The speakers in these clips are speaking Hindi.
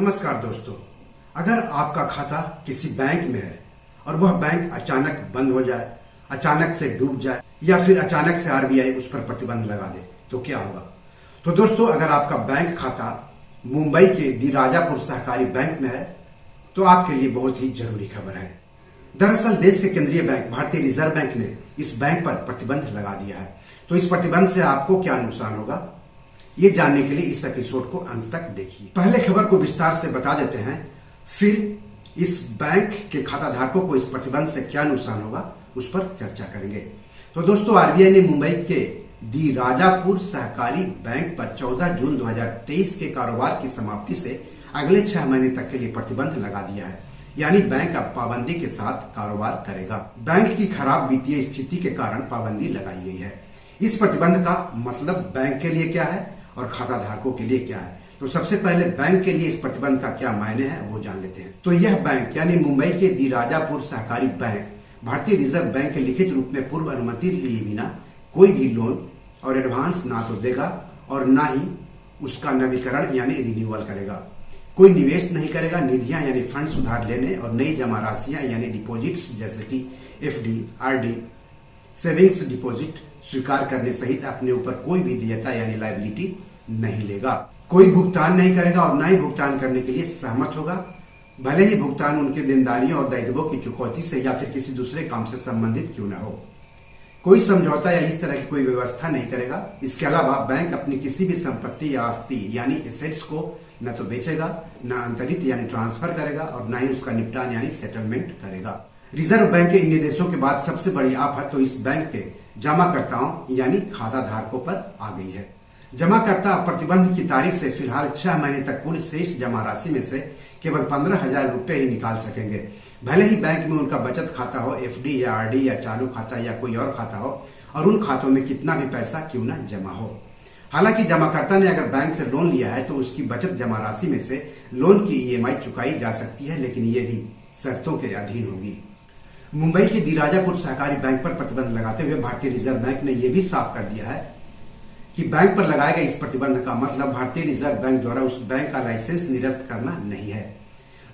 नमस्कार दोस्तों, अगर आपका खाता किसी बैंक में है और वह बैंक अचानक बंद हो जाए, अचानक से डूब जाए या फिर अचानक से आरबीआई उस पर प्रतिबंध लगा दे तो क्या होगा। तो दोस्तों, अगर आपका बैंक खाता मुंबई के दी राजापुर सहकारी बैंक में है तो आपके लिए बहुत ही जरूरी खबर है। दरअसल देश के केंद्रीय बैंक भारतीय रिजर्व बैंक ने इस बैंक पर प्रतिबंध लगा दिया है। तो इस प्रतिबंध से आपको क्या नुकसान होगा, ये जानने के लिए इस एपिसोड को अंत तक देखिए। पहले खबर को विस्तार से बता देते हैं, फिर इस बैंक के खाता धारकों को इस प्रतिबंध से क्या नुकसान होगा उस पर चर्चा करेंगे। तो दोस्तों, आरबीआई ने मुंबई के दी राजापुर सहकारी बैंक पर 14 जून 2023 के कारोबार की समाप्ति से अगले 6 महीने तक के लिए प्रतिबंध लगा दिया है। यानी बैंक अब पाबंदी के साथ कारोबार करेगा। बैंक की खराब वित्तीय स्थिति के कारण पाबंदी लगाई गई है। इस प्रतिबंध का मतलब बैंक के लिए क्या है और खाता धारकों के लिए क्या है। तो सबसे पहले बैंक के लिए इस प्रतिबंध का क्या मायने हैं वो जान लेते हैं। तो यह बैंक यानी मुंबई के दी राजापुर सहकारी बैंक भारतीय रिजर्व बैंक के लिखित रूप में पूर्व अनुमति लिए बिना कोई भी लोन और एडवांस ना तो देगा और ना ही उसका नवीकरण यानी रिन्यूअल करेगा। कोई निवेश नहीं करेगा। निधियां यानी फंड उधार लेने और नई जमा राशियां यानी डिपॉजिट्स जैसे कि एफडी, आरडी, सेविंग्स डिपॉजिट स्वीकार करने सहित अपने ऊपर कोई भी देयता यानी लायबिलिटी नहीं लेगा। कोई भुगतान नहीं करेगा और न ही भुगतान करने के लिए सहमत होगा, भले ही भुगतान उनके देनदारियों और दायित्वों की चुकौती से या फिर किसी दूसरे काम से संबंधित क्यों न हो। कोई समझौता या इस तरह की कोई व्यवस्था नहीं करेगा। इसके अलावा बैंक अपनी किसी भी संपत्ति या आस्ति यानी एसेट्स को न तो बेचेगा, न अंतरित यानी ट्रांसफर करेगा और न ही उसका निपटान यानी सेटलमेंट करेगा। रिजर्व बैंक के इन निर्देशों के बाद सबसे बड़ी आफत तो इस बैंक के जमाकर्ताओं यानी खाता धारकों पर आ गई है। जमाकर्ता प्रतिबंध की तारीख से फिलहाल 6 महीने तक कुल शेष जमा राशि में से केवल 15,000 रुपए ही निकाल सकेंगे। भले ही बैंक में उनका बचत खाता हो, एफडी या आरडी या चालू खाता या कोई और खाता हो और उन खातों में कितना भी पैसा क्यों न जमा हो। हालांकि जमाकर्ता ने अगर बैंक से लोन लिया है तो उसकी बचत जमा राशि में से लोन की ईएमआई चुकाई जा सकती है, लेकिन ये भी शर्तों के अधीन होगी। मुंबई के दी राजापुर सहकारी बैंक पर प्रतिबंध लगाते हुए भारतीय रिजर्व बैंक ने यह भी साफ कर दिया है कि बैंक पर लगाए गए इस प्रतिबंध का मतलब भारतीय रिजर्व बैंक द्वारा उस बैंक का लाइसेंस निरस्त करना नहीं है।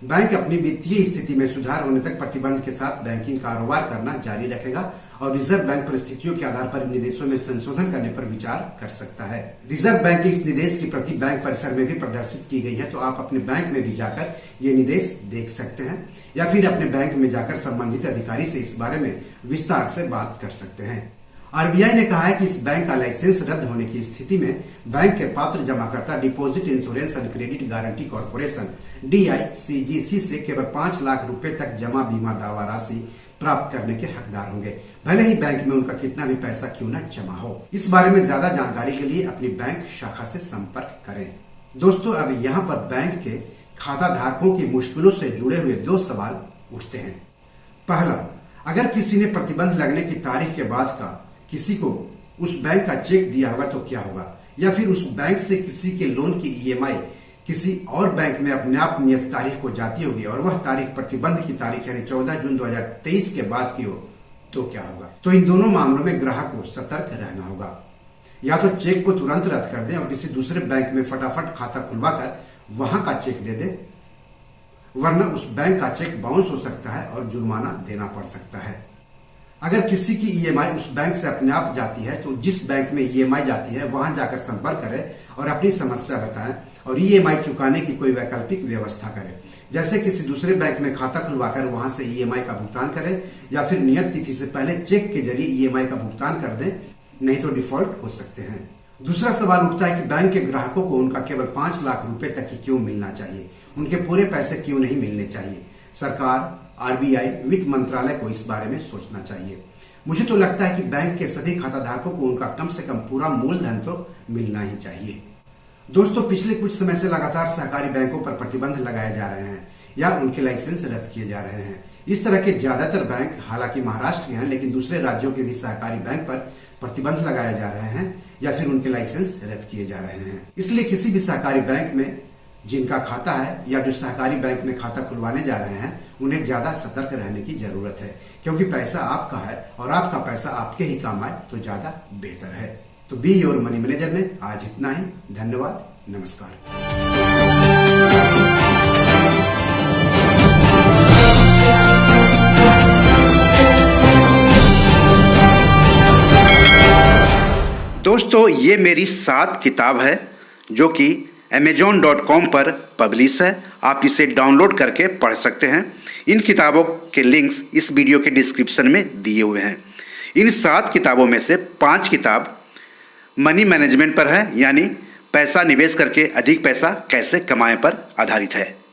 बैंक अपनी वित्तीय स्थिति में सुधार होने तक प्रतिबंध के साथ बैंकिंग कारोबार करना जारी रखेगा और रिजर्व बैंक परिस्थितियों के आधार पर निर्देशों में संशोधन करने पर विचार कर सकता है। रिजर्व बैंक के इस निर्देश की प्रति बैंक परिसर में भी प्रदर्शित की गई है, तो आप अपने बैंक में भी जाकर ये निर्देश देख सकते हैं या फिर अपने बैंक में जाकर संबंधित अधिकारी से इस बारे में विस्तार से बात कर सकते हैं। आरबीआई ने कहा है कि इस बैंक का लाइसेंस रद्द होने की स्थिति में बैंक के पात्र जमाकर्ता deposit insurance and credit guarantee corporation DICGC से केवल 5 लाख रुपए तक जमा बीमा दावा राशि प्राप्त करने के हकदार होंगे, भले ही बैंक में उनका कितना भी पैसा क्यों न जमा हो। इस बारे में ज्यादा जानकारी के लिए अपनी बैंक शाखा से संपर्क करें। दोस्तों, अब यहाँ पर बैंक के खाता धारकों की मुश्किलों से जुड़े हुए 2 सवाल उठते हैं। पहला, अगर किसी ने प्रतिबंध लगने की तारीख के बाद का किसी को उस बैंक का चेक दिया होगा तो क्या होगा, या फिर उस बैंक से किसी के लोन की ईएमआई किसी और बैंक में अपने आप नियत तारीख को जाती होगी और वह तारीख प्रतिबंध की तारीख यानी 14 जून 2023 के बाद की हो तो क्या होगा। तो इन दोनों मामलों में ग्राहक को सतर्क रहना होगा। या तो चेक को तुरंत रद्द कर दें और किसी दूसरे बैंक में फटाफट खाता खुलवाकर वहां का चेक दे दें, वरना उस बैंक का चेक बाउंस हो सकता है और जुर्माना देना पड़ सकता है। अगर किसी की ईएमआई उस बैंक से अपने आप जाती है तो जिस बैंक में ईएमआई जाती है वहां जाकर संपर्क करें और अपनी समस्या बताएं और ईएमआई चुकाने की कोई वैकल्पिक व्यवस्था करें, जैसे किसी दूसरे बैंक में खाता खुलवाकर वहां से ईएमआई का भुगतान करें या फिर नियत तिथि से पहले चेक के जरिए ईएमआई का भुगतान कर दें, नहीं तो डिफॉल्ट हो सकते हैं। दूसरा सवाल उठता है कि बैंक के ग्राहकों को उनका केवल 5 लाख रुपए तक ही क्यों मिलना चाहिए, उनके पूरे पैसे क्यों नहीं मिलने चाहिए। सरकार, आरबीआई, वित्त मंत्रालय को इस बारे में सोचना चाहिए। मुझे तो लगता है कि बैंक के सभी खाता धारकों को उनका कम से कम पूरा मूलधन तो मिलना ही चाहिए। दोस्तों, पिछले कुछ समय से लगातार सहकारी बैंकों पर प्रतिबंध लगाए जा रहे हैं या उनके लाइसेंस रद्द किए जा रहे हैं। इस तरह के ज्यादातर बैंक हालांकि महाराष्ट्र के हैं, लेकिन दूसरे राज्यों के भी सहकारी बैंक पर प्रतिबंध लगाए जा रहे हैं या फिर उनके लाइसेंस रद्द किए जा रहे हैं। इसलिए किसी भी सहकारी बैंक में जिनका खाता है या जो सहकारी बैंक में खाता खुलवाने जा रहे हैं उन्हें ज्यादा सतर्क रहने की जरूरत है, क्योंकि पैसा आपका है और आपका पैसा आपके ही काम आए तो ज्यादा बेहतर है। तो बी योर मनी मैनेजर में आज इतना ही। धन्यवाद, नमस्कार। दोस्तों, ये मेरी 7 किताब है जो कि amazon.com पर पब्लिश है। आप इसे डाउनलोड करके पढ़ सकते हैं। इन किताबों के लिंक्स इस वीडियो के डिस्क्रिप्शन में दिए हुए हैं। इन 7 किताबों में से 5 किताब मनी मैनेजमेंट पर है, यानी पैसा निवेश करके अधिक पैसा कैसे कमाएं पर आधारित है।